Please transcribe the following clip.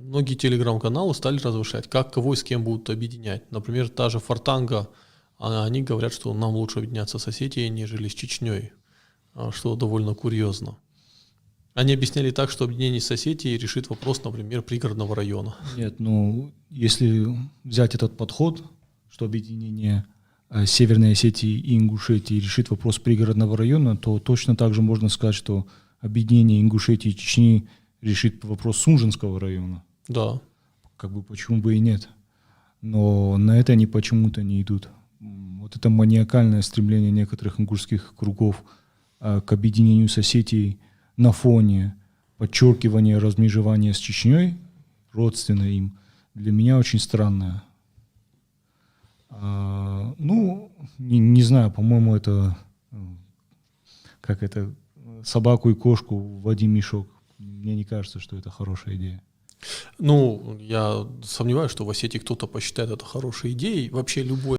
многие телеграм-каналы стали размышлять, как кого и с кем будут объединять. Например, та же Фортанга, они говорят, что нам лучше объединяться с Осетией, нежели с Чечней, что довольно курьезно. Они объясняли так, что объединение с Осетией решит вопрос, например, пригородного района. Нет, ну, если взять этот подход, что объединение Северной Осетии и Ингушетии решит вопрос пригородного района, то точно так же можно сказать, что объединение Ингушетии и Чечни решит вопрос Сунжинского района. Да. Как бы почему бы и нет. Но на это они почему-то не идут. Вот это маниакальное стремление некоторых ингушских кругов к объединению с Осетией на фоне подчеркивания размежевания с Чечней, родственное им, для меня очень странное. Ну, не знаю, по-моему, это как это собаку и кошку в один мешок. Мне не кажется, что это хорошая идея. Ну, я сомневаюсь, что в Осетии кто-то посчитает это хорошей идеей. Вообще любой